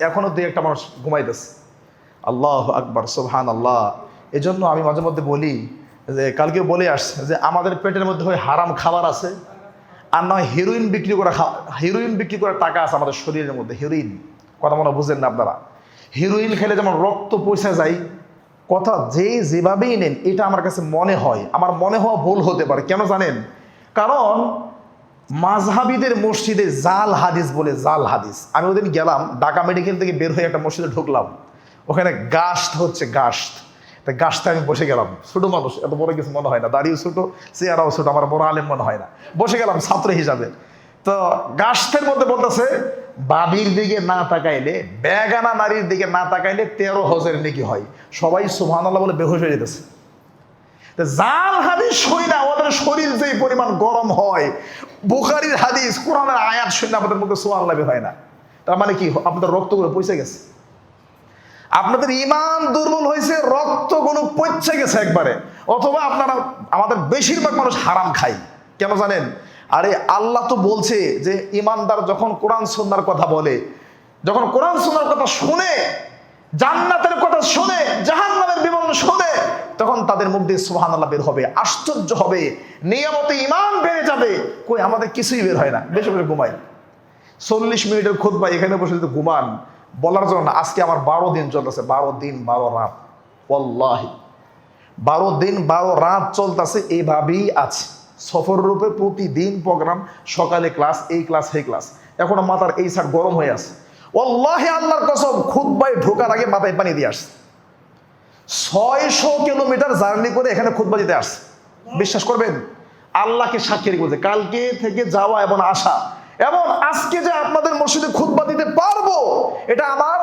এখনো দুই একটা মানুষ ঘুমাইতেছে। আল্লাহু আকবার, সুবহানাল্লাহ। এজন্য আমি মাঝে মধ্যে বলি যে, কালকে বলে আসছে যে আমাদের পেটের মধ্যে হয় হারাম খাবার আছে, আর নয় হিরোইন বিক্রি করার টাকা আছে আমাদের শরীরের মধ্যে। হিরোইন কথা মনে বুঝেন না আপনারা? হিরোইন খেলে যেমন রক্ত পয়সা যায়, কথা যেভাবেই নেন, এটা আমার কাছে মনে হয়, আমার মনে হওয়া ভুল হতে পারে। কেন জানেন? কারণ মাযহাবিদের মসজিদে জাল হাদিস বলে, জাল হাদিস। আমি ওদিন গেলাম, ঢাকা মেডিকেল থেকে বের হয়ে একটা মসজিদে ঢুকলাম, ওখানে গাশত হচ্ছে, গাশত। তা গাছতে আমি বসে গেলাম, ছোটো মানুষ, এত বড় কিছু মনে হয় না, দাড়িও ছোটো, চেহারাও ছোটো, আমার বড় আলেম মনে হয় না। বসে গেলাম ছাত্র হিসাবে। তো গাছের মধ্যে বলতেছে, বাবির দিকে না তাকাইলে, বেগানা নারীর দিকে না তাকাইলে 13 হজের নেকি হয়। সবাই সুবহানাল্লাহ বলে বেহুশ হয়ে যেতেছে। জাল হাদিস শুই না, ওদের শরীর যে পরিমাণ গরম হয়, বুখারীর হাদিস, কোরআনের আয়াত শুনে আমাদের মুখে সুবহানাল্লাহ বের হয় না। তার মানে কি? আপনাদের রক্তগুলো পচে গেছে, আপনাদের ঈমান দুর্বল হয়েছে, রক্তগুলো পচে গেছে একবারে। অথবা আপনারা, আমাদের বেশিরভাগ মানুষ হারাম খায়। কেন জানেন? আরে আল্লাহ তো বলছে যে ঈমানদার যখন কোরআন সুন্নাহর কথা বলে, যখন কোরআন সুন্নাহর কথা শুনে, জান্নাতের কথা শুনে, জাহান্নামের বিবরণ শুনে, তখন তাদের মুখ দিয়ে সুবহানাল্লাহ বের হবে, আশ্চর্য হবে, নিয়ামতে ঈমান বেড়ে যাবে। কই আমাদের কিছুই বের হয় না, বেশি বেশি ঘুমাই। 40 মিনিটের খুতবা এখানে বসে যদি ঘুমান, বলার জন্য না। আজকে আমার 12 দিন চলতেছে, 12 দিন 12 রাত, ওয়াল্লাহি 12 দিন 12 রাত চলতেছে, এইভাবেই আছে সফর রূপে। প্রতিদিন প্রোগ্রাম, সকালে ক্লাস, এই ক্লাস সেই ক্লাস। এখনো মাথার এই সাইড গরম হয়ে আছে। ওয়াল্লাহি আল্লাহর কসম, খুতবায় ঢোকার আগে মাথায় পানি দিয়ে আসছে। 600 কিলোমিটার জার্নি করে এখানে খুতবা দিতে আসছে। বিশ্বাস করবেন? আল্লাহকে সাক্ষী রেখে বলছে, কালকে থেকে যাওয়া এবং আসা, এবং আজকে যে আপনাদের মসজিদে খুতবা দিতে পারবো, এটা আমার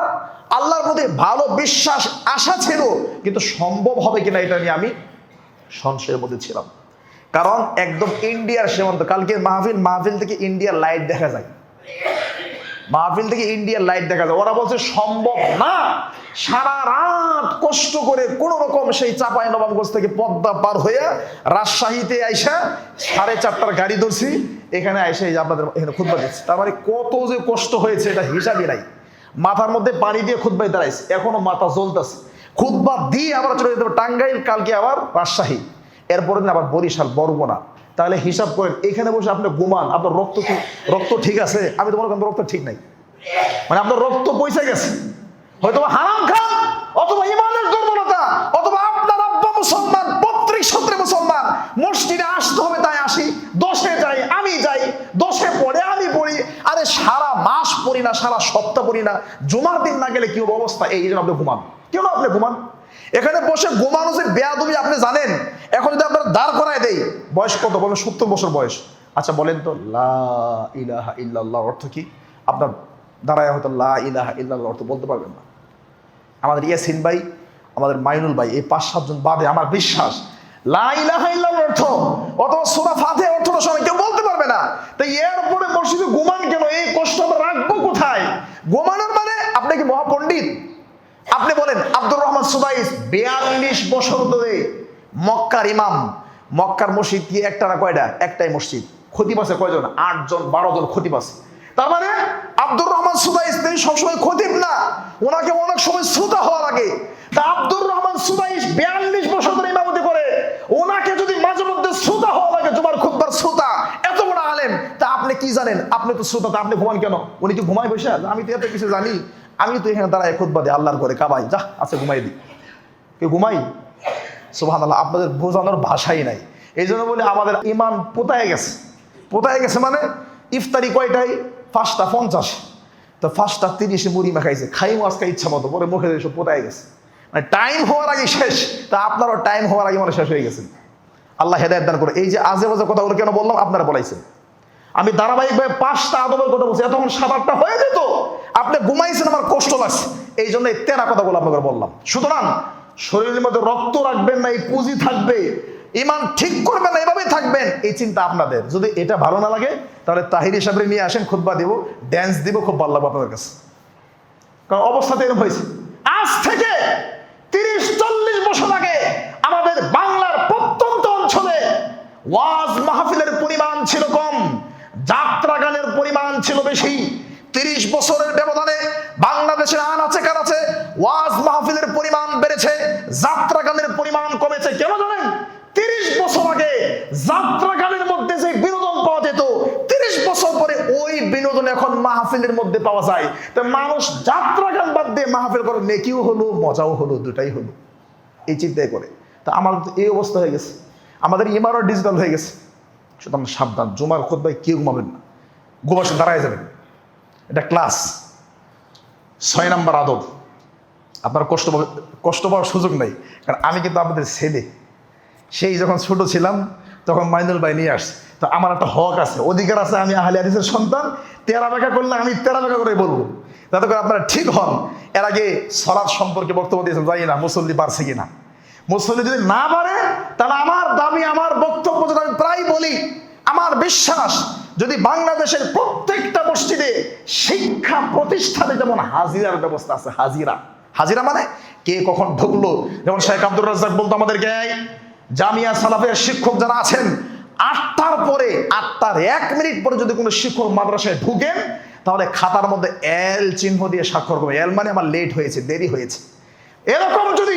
আল্লাহর প্রতি ভালো বিশ্বাস, আশা ছিল। কিন্তু সম্ভব হবে কিনা এটা নিয়ে আমি সংশয়ের মধ্যে ছিলাম। কারণ একদম ইন্ডিয়ার সীমান্ত। কালকে মাহফিল থেকে ইন্ডিয়ার লাইট দেখা যায়, মাহফিল থেকে ইন্ডিয়ার লাইট দেখা যায়। ওরা বলছে সম্ভব না। সারা রাত কষ্ট করে কোন রকম সেই চাঁপাইনবাবগঞ্জ থেকে পদ্মা পার হয়ে রাজশাহীতে আইসা 4:30টার গাড়ি ধরছি, এখানে আইসা এই যে আপনাদের এখানে খুতবা দিচ্ছে। তার মানে কত যে কষ্ট হয়েছে এটা হিসাবই নাই। মাথার মধ্যে পানি দিয়ে খুতবায় দাঁড়াইছে, এখনো মাথা জ্বলতেছে। খুতবা দিয়ে আবার চলে যেতে হবে টাঙ্গাইল, কালকে আবার রাজশাহী, এরপরে দিন আবার বরিশাল, বরগুনা। তাহলে হিসাব করেন, এখানে বসে আপনি ঘুমান, আপনার রক্ত ঠিক আছে? আমি তো মনে করেন রক্ত ঠিক নাই, মানে আপনার রক্ত পয়সা গেছে। হয়তো হারাম খান, অথবা ইমানের দুর্বলতা, অথবা আপনার আব্বা মুসলমান, পৈতৃক সূত্রে মুসলমান, মসজিদে আসতে হবে তাই আসি, 10-এ যাই আমি যাই, 10-এ পড়ে আমি পড়ি। আরে সারা মাস পড়ি না, সারা সপ্তাহ পড়ি না, জুমার দিন না গেলে কি অবস্থা? এই জন্য আপনি ঘুমান। কেন আপনি ঘুমান? এখানে বসে ঘুমানো যে বেয়াদবি আপনি জানেন। এখন যদি আপনার দাঁড় করায় দেই, বয়স কত বলেন? 70 বছর বয়স। আচ্ছা বলেন তো, লা ইলাহা ইল্লাল্লাহ অর্থ কি? আপনার দাঁড়ায় হয়তো লা ইলাহা ইল্লাল্লাহ অর্থ বলতে পারবেন না। আমাদের ইয়াসিন ভাই, আমাদের মাইনুল ভাই, এই 5-7 জন বাদে আমার বিশ্বাস লা ইলাহা ইল্লাল্লাহ অর্থ অথবা সূরা ফাতিহা অর্থটা সবাই কেউ বলতে পারবে না। তাই এরপরে মসজিদে ঘুমান কেন? এই কষ্ট আমরা রাখবো কোথায়? ঘুমানোর মানে আপনি কি মহাপণ্ডিত? আপনি বলেন আব্দুর রহমান সুবাইস 42 বছর ধরে মক্কার ইমাম। মক্কার মসজিদ কি একটা না কয়টা? একটাই মসজিদ। খতিব আছে কয়জন? 8 জন 12 জন খতিব আছে। তার মানে আব্দুর রহমান সুবাইস তিনি সবসময় খতিব না, ওনাকে অনেক সময় শ্রোতা হওয়া লাগে। তা আব্দুর রহমান সুবাইস 42 বছর ধরে ইমামতি করে, ওনাকে যদি মাঝে মধ্যে শ্রোতা হওয়া লাগে, জুমার খুতবার শ্রোতা, এত বড় আলেম, তা আপনি কি জানেন? আপনি তো শ্রোতা, তা আপনি ঘুমান কেন? উনি কি ঘুমায় বসে? আমি তো এত কিছু জানি, আমি তো এখানে দাঁড়ায় খুতবা দিই আল্লাহর করে, কাবাই যা আছে ঘুমাই দিই। কেউ ঘুমাই? সুবহানাল্লাহ, আপনাদের বোঝানোর ভাষাই নাই। এই জন্য বলি আমাদের ইমান পোতায় গেছে। পোতায় গেছে মানে ইফতারি কয়টায়? 5টা 50, তো 5টা 30 মুড়ি মাখাইছে, খাইমো আজকে ইচ্ছা মতো, পরে মুখে এসব পোতায় গেছে। মানে টাইম হওয়ার আগে শেষ। তা আপনারও টাইম হওয়ার আগে মানে শেষ হয়ে গেছে। আল্লাহ হেদায়েত দান করে। এই যে আজে বাজে কথাগুলো কেন বললাম? আপনারা বলাইছেন। আমি ধারাবাহিকভাবে 5টা আদবের কথা বলছি, এতক্ষণ 7-8টা হয়ে যেত। আপনি ঘুমাইছেন, আমার কষ্ট লাগছে, এই জন্য এই 13 কথাগুলো আপনাকে বললাম। সুতরাং শরীরের মধ্যে রক্ত রাখবেন না, এই পুঁজি থাকবে, ইমান ঠিক করবেন না, এভাবেই থাকবেন, এই চিন্তা আপনাদের। যদি এটা ভালো না লাগে তাহলে তাহির হিসাবে নিয়ে আসেন, খুতবা দিব, ড্যান্স দিব, খুব ভালো লাগবে আপনাদের কাছে। কারণ অবস্থাতে এরকম হয়েছে। আজ থেকে 30-40 বছর আগে আমাদের বাংলার প্রত্যন্ত অঞ্চলে ওয়াজ মাহফিলের পরিমাণ ছিল কম, যাত্রা গানের পরিমাণ ছিল বেশি। 30 বছরের ব্যবধানে বাংলাদেশ বাংলাদেশের আনাচে কানাচে ওয়াজ মাহফিলের পরিমাণ বেড়েছে, যাত্রা গানের পরিমাণ কমেছে। কেন জানেন? 30 বছর আগে যাত্রা গানের মধ্যে যে বিনোদন পাওয়া যেত, 30 বছর পরে ওই বিনোদন এখন মাহফিলের মধ্যে পাওয়া যায়। তো মানুষ যাত্রা গান বাদ দিয়ে মাহফিল করে, নেকিও হলো মজাও হলো, দুটাই হলো, এই চিন্তায় করে। তা আমার এই অবস্থা হয়ে গেছে, আমাদের ইমারও ডিজিটাল হয়ে গেছে। সুতরাং সাবধান, জুমার খুতবায় কেউ ঘুমাবেন না, ঘুমাসে দাঁড়ায় যাবেন। এটা ক্লাস 6 নাম্বার আদব। আপনার কষ্ট পাওয়ার সুযোগ নেই, কারণ আমি কিন্তু আপনাদের ছেলে। সেই যখন ছোট ছিলাম তখন মাইনুল ভাই নিয়ে আসছে, তো আমার একটা হক আছে, অধিকার আছে। আমি আহলে হাদিসের সন্তান, তেরা ব্যাখ্যা করলে আমি তেরা ব্যাখ্যা করে বলবো, যাতে করে আপনারা ঠিক হন। এর আগে সলাৎ সম্পর্কে বক্তব্য দিয়েছেন, জানি না মুসল্লি বাড়ছে কিনা। মুসল্লি যদি না বাড়ে, তাহলে আমার দাবি, আমার বক্তব্য যেটা আমি প্রায় বলি, আমার বিশ্বাস, যদি বাংলাদেশের প্রত্যেকটা মসজিদে শিক্ষা প্রতিষ্ঠানে যেমন হাজিরার ব্যবস্থা আছে, হাজিরা মানে কে কখন ঢুকলো, যেমন শেখ আব্দুর রাজ্জাক বলতো আমাদেরকে, জামিয়া সালাফের শিক্ষক যারা আছেন, 8টার পরে, 8টার 1 মিনিট পরে যদি কোনো শিক্ষক মাদ্রাসায় ঢুকেন, তাহলে খাতার মধ্যে এল চিহ্ন দিয়ে স্বাক্ষর করবে। এল মানে আমার লেট হয়েছে, দেরি হয়েছে। এরকম যদি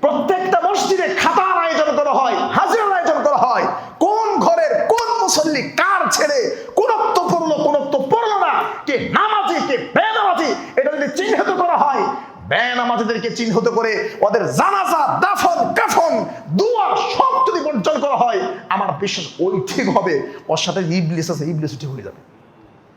প্রত্যেকটা মসজিদে খাতার আয়োজন করা হয়, হাজিরার আয়োজন করা হয়, কোন ঘরের কোন মুসল্লি কার ছেলে কোনত্ব পড়লো কোনত্ব পড়লো না, কে নামাজি কে বেনামাজি, এটা যদি চিহ্নিত করা হয়, বেনামাজিদেরকে চিহ্নিত করে ওদের জানাজা, দাফন, কাফন, দুয়া সব যদি বর্জন করা হয়, আমার বিশ্বাস ওই ঠিক হবে। ওর সাথে ইবলিস আছে, ইবলিস ঠিক হয়ে যাবে।